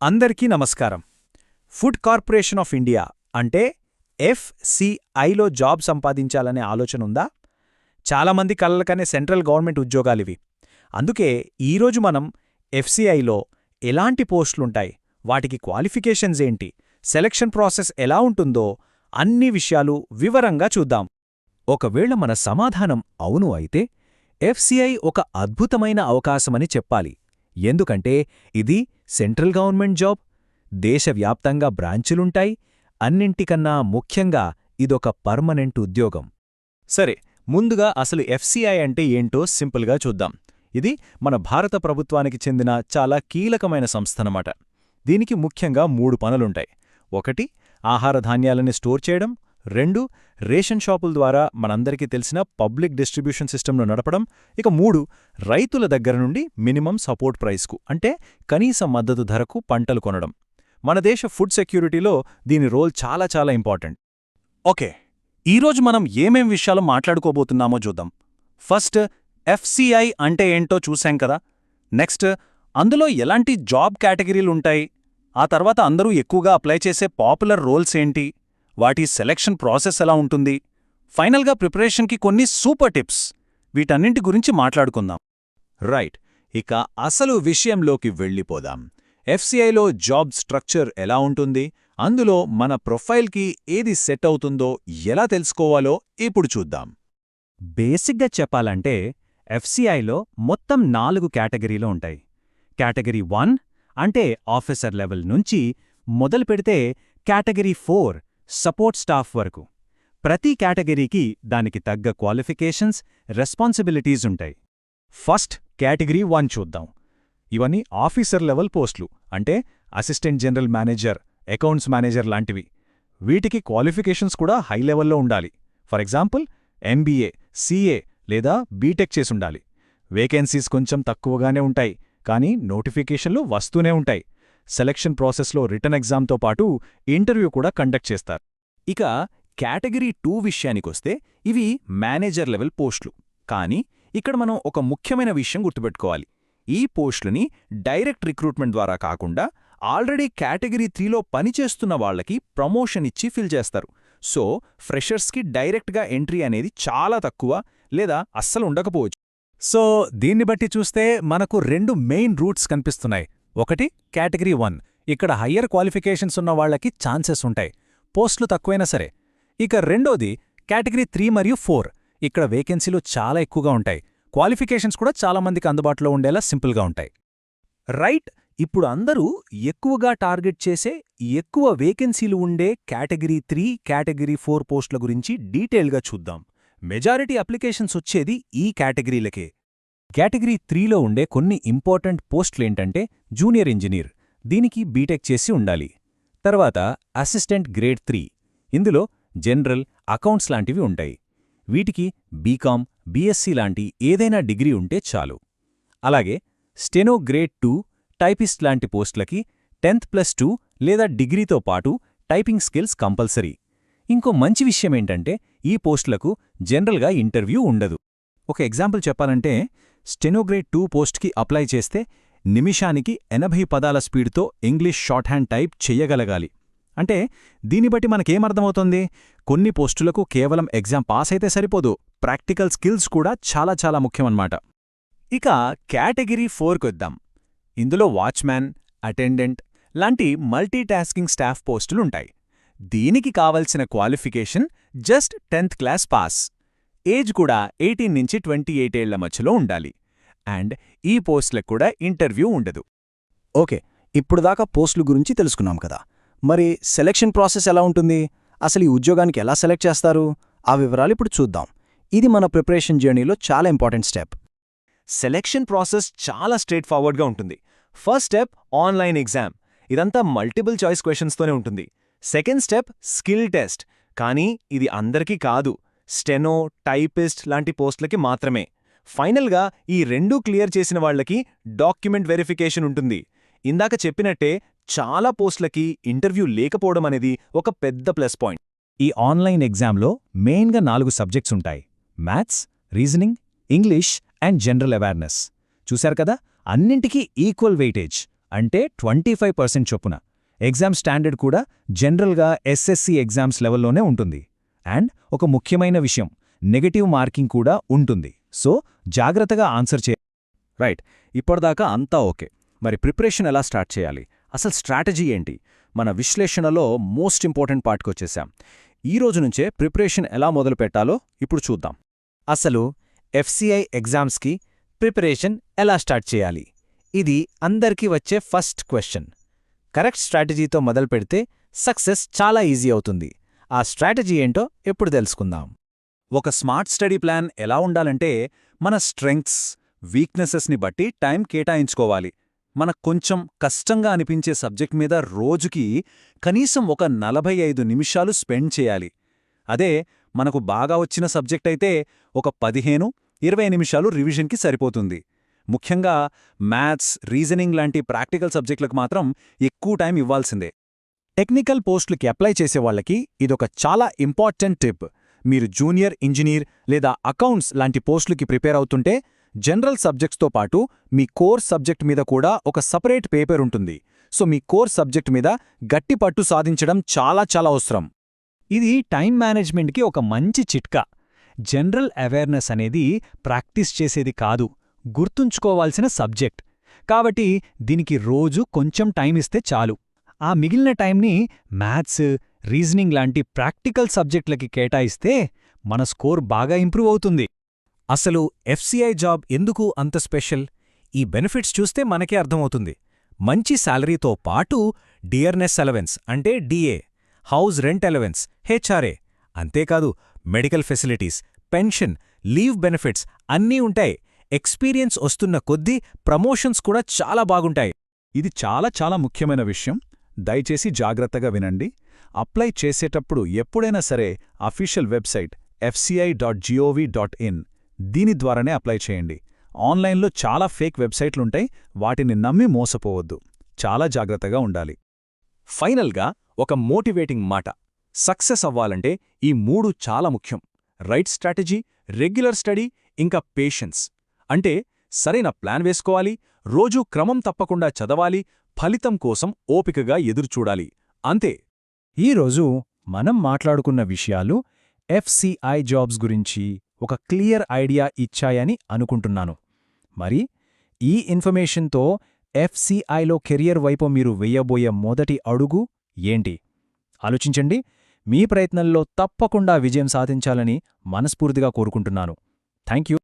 అందరికీ నమస్కారం. Food corporation of India అంటే ఎఫ్సిఐలో జాబ్ సంపాదించాలనే ఆలోచనుందా? చాలామంది కలలకనే సెంట్రల్ గవర్నమెంట్ ఉద్యోగాలివి. అందుకే ఈరోజు మనం ఎఫ్సిఐలో ఎలాంటి పోస్టులుంటాయి, వాటికి క్వాలిఫికేషన్స్ ఏంటి, సెలక్షన్ ప్రాసెస్ ఎలా ఉంటుందో అన్ని విషయాలు వివరంగా చూద్దాం. ఒకవేళ మన సమాధానం అవును అయితే ఎఫ్సిఐ ఒక అద్భుతమైన అవకాశమని చెప్పాలి. ఎందుకంటే ఇది సెంట్రల్ గవర్నమెంట్ జాబ్, దేశవ్యాప్తంగా బ్రాంచులుంటాయి, అన్నింటికన్నా ముఖ్యంగా ఇదొక పర్మనెంట్ ఉద్యోగం. సరే, ముందుగా అసలు ఎఫ్సిఐ అంటే ఏంటో సింపుల్గా చూద్దాం. ఇది మన భారత ప్రభుత్వానికి చెందిన చాలా కీలకమైన సంస్థనమాట. దీనికి ముఖ్యంగా 3 పనులుంటాయి. 1. ఆహార ధాన్యాలని స్టోర్ చేయడం. 2. రేషన్ షాపుల ద్వారా మనందరికీ తెలిసిన పబ్లిక్ డిస్ట్రిబ్యూషన్ సిస్టమ్ను నడపడం. ఇక 3. రైతుల దగ్గర నుండి మినిమం సపోర్ట్ ప్రైస్కు అంటే కనీస మద్దతు ధరకు పంటలు కొనడం. మన దేశ ఫుడ్ సెక్యూరిటీలో దీని రోల్ చాలా చాలా ఇంపార్టెంట్. ఓకే, ఈరోజు మనం ఏమేం విషయాలు మాట్లాడుకోబోతున్నామో చూద్దాం. ఫస్ట్, ఎఫ్సిఐ అంటే ఏంటో చూశాం కదా. నెక్స్ట్, అందులో ఎలాంటి జాబ్ కేటగిరీలుంటాయి, ఆ తర్వాత అందరూ ఎక్కువగా అప్లై చేసే పాపులర్ రోల్స్ ఏంటి, వాటి సెలక్షన్ ప్రాసెస్ ఎలా ఉంటుంది, ఫైనల్గా ప్రిపరేషన్కి కొన్ని సూపర్ టిప్స్, వీటన్నింటి గురించి మాట్లాడుకుందాం. రైట్, ఇక అసలు విషయంలోకి వెళ్ళిపోదాం. ఎఫ్సిఐలో జాబ్ స్ట్రక్చర్ ఎలా ఉంటుంది, అందులో మన ప్రొఫైల్కి ఏది సెట్ అవుతుందో ఎలా తెలుసుకోవాలో ఇప్పుడు చూద్దాం. బేసిక్గా చెప్పాలంటే ఎఫ్సిఐలో మొత్తం 4 కేటగిరీలు ఉంటాయి. కేటగిరీ 1 అంటే ఆఫీసర్ లెవెల్ నుంచి మొదలుపెడితే కేటగిరీ 4 సపోర్ట్ స్టాఫ్ వరకు. ప్రతి కేటగిరీకి దానికి తగ్గ క్వాలిఫికేషన్స్, రెస్పాన్సిబిలిటీస్ ఉంటాయి. ఫస్ట్ కేటగిరీ 1 చూద్దాం. ఇవన్నీ ఆఫీసర్ లెవెల్ పోస్టులు, అంటే assistant general manager, accounts manager లాంటివి. వీటికి క్వాలిఫికేషన్స్ కూడా హై లెవెల్లో ఉండాలి. ఫర్ ఎగ్జాంపుల్ ఎంబీఏ, సిఏ లేదా బీటెక్ చేసుండాలి. వేకెన్సీస్ కొంచెం తక్కువగానే ఉంటాయి, కానీ నోటిఫికేషన్లు వస్తూనే ఉంటాయి. సెలక్షన్ ప్రాసెస్లో రిటర్న్ ఎగ్జామ్తో పాటు ఇంటర్వ్యూ కూడా కండక్ట్ చేస్తారు. ఇక కేటగిరీ 2 విషయానికొస్తే ఇవి మేనేజర్ లెవెల్ పోస్టులు. కానీ ఇక్కడ మనం ఒక ముఖ్యమైన విషయం గుర్తుపెట్టుకోవాలి. ఈ పోస్టులని డైరెక్ట్ రిక్రూట్మెంట్ ద్వారా కాకుండా ఆల్రెడీ కేటగిరీ 3లో పనిచేస్తున్న వాళ్లకి ప్రమోషన్ ఇచ్చి ఫిల్ చేస్తారు. సో ఫ్రెషర్స్కి డైరెక్ట్గా ఎంట్రీ అనేది చాలా తక్కువ లేదా అస్సలు ఉండకపోవచ్చు. సో దీన్ని బట్టి చూస్తే మనకు 2 మెయిన్ రూట్స్ కనిపిస్తున్నాయి. ఒకటి కేటగిరీ 1, ఇక్కడ హయ్యర్ క్వాలిఫికేషన్స్ ఉన్న వాళ్లకి ఛాన్సెస్ ఉంటాయి, పోస్టులు తక్కువైనా సరే. ఇక రెండోది కేటగిరీ 3 మరియు 4, ఇక్కడ వేకెన్సీలు చాలా ఎక్కువగా ఉంటాయి, క్వాలిఫికేషన్స్ కూడా చాలామందికి అందుబాటులో ఉండేలా సింపుల్గా ఉంటాయి. రైట్, ఇప్పుడు అందరూ ఎక్కువగా టార్గెట్ చేసే, ఎక్కువ వేకెన్సీలు ఉండే కేటగిరీ 3, కేటగిరీ 4 పోస్టుల గురించి డీటెయిల్గా చూద్దాం. మెజారిటీ అప్లికేషన్స్ వచ్చేది ఈ కేటగిరీలకే. కేటగిరీ 3లో ఉండే కొన్ని ఇంపార్టెంట్ పోస్టులేంటంటే జూనియర్ ఇంజనీర్, దీనికి బీటెక్ చేసి ఉండాలి. తర్వాత అసిస్టెంట్ గ్రేడ్ 3, ఇందులో జనరల్, అకౌంట్స్ లాంటివి ఉంటాయి. వీటికి బీకామ్, బీఎస్సీ లాంటి ఏదైనా డిగ్రీ ఉంటే చాలు. అలాగే స్టెనో గ్రేడ్ 2, టైపిస్ట్ లాంటి పోస్టులకి 10th+2 లేదా డిగ్రీతో పాటు టైపింగ్ స్కిల్స్ కంపల్సరీ. ఇంకో మంచి విషయమేంటంటే ఈ పోస్టులకు జనరల్గా ఇంటర్వ్యూ ఉండదు. ఒక ఎగ్జాంపుల్ చెప్పాలంటే స్టెనోగ్రేడ్ 2 పోస్ట్కి అప్లై చేస్తే నిమిషానికి 80 పదాల స్పీడ్తో ఇంగ్లీష్ షార్ట్ హ్యాండ్ టైప్ చెయ్యగలగాలి. అంటే దీన్ని బట్టి మనకేమర్థమవుతుంది, కొన్ని పోస్టులకు కేవలం ఎగ్జామ్ పాస్ అయితే సరిపోదు, ప్రాక్టికల్ స్కిల్స్ కూడా చాలా చాలా ముఖ్యమన్నమాట. ఇక కేటగిరీ 4కొద్దాం. ఇందులో వాచ్మ్యాన్, అటెండెంట్ లాంటి మల్టీటాస్కింగ్ స్టాఫ్ పోస్టులుంటాయి. దీనికి కావలసిన qualification just 10th class pass. Age కూడా 18 నుంచి 28 ఏళ్ల మధ్యలో ఉండాలి. అండ్ ఈ పోస్టులకు కూడా ఇంటర్వ్యూ ఉండదు. ఓకే, ఇప్పుడు దాకా పోస్టుల గురించి తెలుసుకున్నాం కదా. మరి సెలక్షన్ ప్రాసెస్ ఎలా ఉంటుంది, అసలు ఈ ఉద్యోగానికి ఎలా సెలెక్ట్ చేస్తారు, ఆ వివరాలు ఇప్పుడు చూద్దాం. ఇది మన ప్రిపరేషన్ జర్నీలో చాలా ఇంపార్టెంట్ స్టెప్. సెలక్షన్ ప్రాసెస్ చాలా స్ట్రేట్ ఫార్వర్డ్గా ఉంటుంది. ఫస్ట్ స్టెప్ ఆన్లైన్ ఎగ్జామ్, ఇదంతా మల్టిపుల్ చాయిస్ క్వశ్చన్స్తోనే ఉంటుంది. సెకండ్ స్టెప్ స్కిల్ టెస్ట్, కానీ ఇది అందరికీ కాదు, స్టెనో, టైపిస్ట్ లాంటి పోస్టులకి మాత్రమే. ఫైనల్గా ఈ 2 క్లియర్ చేసిన వాళ్లకి డాక్యుమెంట్ వెరిఫికేషన్ ఉంటుంది. ఇందాక చెప్పినట్టే చాలా పోస్టులకి ఇంటర్వ్యూ లేకపోవడం అనేది ఒక పెద్ద ప్లస్ పాయింట్. ఈ ఆన్లైన్ ఎగ్జామ్లో మెయిన్గా 4 సబ్జెక్ట్స్ ఉంటాయి: maths, reasoning, English and general awareness. చూశారు కదా, అన్నింటికీ ఈక్వల్ వెయిటేజ్, అంటే 25% చొప్పున. ఎగ్జామ్ స్టాండర్డ్ కూడా జనరల్గా ఎస్ఎస్సి ఎగ్జామ్స్ లెవెల్లోనే ఉంటుంది. అండ్ ఒక ముఖ్యమైన విషయం, నెగటివ్ మార్కింగ్ కూడా ఉంటుంది. సో జాగ్రత్తగా ఆన్సర్ రైట్, ఇప్పటిదాకా అంతా ఓకే. మరి ప్రిపరేషన్ ఎలా స్టార్ట్ చేయాలి? అసలు స్ట్రాటజీ ఏంటి? మన విశ్లేషణలో మోస్ట్ ఇంపార్టెంట్ పార్ట్కొచ్చేసాం. ఈ రోజు నుంచే ప్రిపరేషన్ ఎలా మొదలు పెట్టాలో ఇప్పుడు చూద్దాం. అసలు ఎఫ్సిఐ ఎగ్జామ్స్కి ప్రిపరేషన్ ఎలా స్టార్ట్ చేయాలి? ఇది అందరికీ వచ్చే ఫస్ట్ క్వశ్చన్. కరెక్ట్ స్ట్రాటజీతో మొదలు పెడితే సక్సెస్ చాలా ఈజీ అవుతుంది. ఆ స్ట్రాటజీ ఏంటో ఇప్పుడు తెలుసుకుందాం. ఒక స్మార్ట్ స్టడీ ప్లాన్ ఎలా ఉండాలంటే, మన స్ట్రెంగ్త్స్, వీక్నెసెస్ని బట్టి టైం కేటాయించుకోవాలి. మనకు కొంచెం కష్టంగా అనిపించే సబ్జెక్ట్ మీద రోజుకి కనీసం ఒక 45 నిమిషాలు స్పెండ్ చేయాలి. అదే మనకు బాగా వచ్చిన సబ్జెక్ట్ అయితే ఒక 15-20 నిమిషాలు రివిజన్కి సరిపోతుంది. ముఖ్యంగా మ్యాథ్స్, రీజనింగ్ లాంటి ప్రాక్టికల్ సబ్జెక్టులకు మాత్రం ఎక్కువ టైం ఇవ్వాల్సిందే. టెక్నికల్ పోస్టులకి అప్లై చేసేవాళ్లకి ఇదొక చాలా ఇంపార్టెంట్ టిప్. మీరు జూనియర్ ఇంజనీర్ లేదా అకౌంట్స్ లాంటి పోస్టులకి ప్రిపేర్ అవుతుంటే జనరల్ సబ్జెక్ట్స్తో పాటు మీ కోర్ సబ్జెక్ట్ మీద కూడా ఒక సపరేట్ పేపర్ ఉంటుంది. సో మీ కోర్ సబ్జెక్ట్ మీద గట్టి పట్టు సాధించడం చాలా చాలా అవసరం. ఇది టైం మేనేజ్మెంట్కి ఒక మంచి చిట్కా. జనరల్ అవేర్నెస్ అనేది ప్రాక్టీస్ చేసేది కాదు, గుర్తుంచుకోవాల్సిన సబ్జెక్ట్. కాబట్టి దీనికి రోజు కొంచెం టైం ఇస్తే చాలు. ఆ మిగిలిన టైంని మ్యాథ్స్, రీజనింగ్ లాంటి ప్రాక్టికల్ సబ్జెక్టులకి కేటాయిస్తే మన స్కోర్ బాగా ఇంప్రూవ్ అవుతుంది. అసలు ఎఫ్సిఐ జాబ్ ఎందుకు అంత స్పెషల్? ఈ బెనిఫిట్స్ చూస్తే మనకే అర్థమవుతుంది. మంచి శాలరీతో పాటు డియర్నెస్ అలవెన్స్ అంటే DA, house rent allowance HRA, అంతేకాదు medical facilities, pension, leave benefits అన్నీ ఉంటాయి. ఎక్స్పీరియన్స్ వస్తున్న కొద్దీ ప్రమోషన్స్ కూడా చాలా బాగుంటాయి. ఇది చాలా చాలా ముఖ్యమైన విషయం. దయచేసి జాగ్రత్తగా వినండి. అప్లై చేసేటప్పుడు ఎప్పుడైనా సరే అఫీషియల్ వెబ్సైట్ fci.gov.in దీని ద్వారానే అప్లై చేయండి. ఆన్లైన్లో చాలా ఫేక్ వెబ్సైట్లుంటాయి, వాటిని నమ్మి మోసపోవద్దు. చాలా జాగ్రత్తగా ఉండాలి. ఫైనల్గా ఒక మోటివేటింగ్ మాట. సక్సెస్ అవ్వాలంటే ఈ 3 చాలా ముఖ్యం: రైట్ స్ట్రాటజీ, రెగ్యులర్ స్టడీ, ఇంకా పేషెన్స్. అంటే సరైన ప్లాన్ వేసుకోవాలి, రోజూ క్రమం తప్పకుండా చదవాలి, ఫలితం కోసం ఓపికగా ఎదురుచూడాలి. అంతే. ఈరోజు మనం మాట్లాడుకున్న విషయాలు ఎఫ్సిఐ జాబ్స్ గురించి ఒక క్లియర్ ఐడియా ఇచ్చాయని అనుకుంటున్నాను. మరి ఈ ఇన్ఫర్మేషన్తో ఎఫ్సిఐలో కెరియర్ వైపు మీరు వెయ్యబోయే మొదటి అడుగు ఏంటి? ఆలోచించండి. మీ ప్రయత్నంలో తప్పకుండా విజయం సాధించాలని మనస్ఫూర్తిగా కోరుకుంటున్నాను. థాంక్యూ.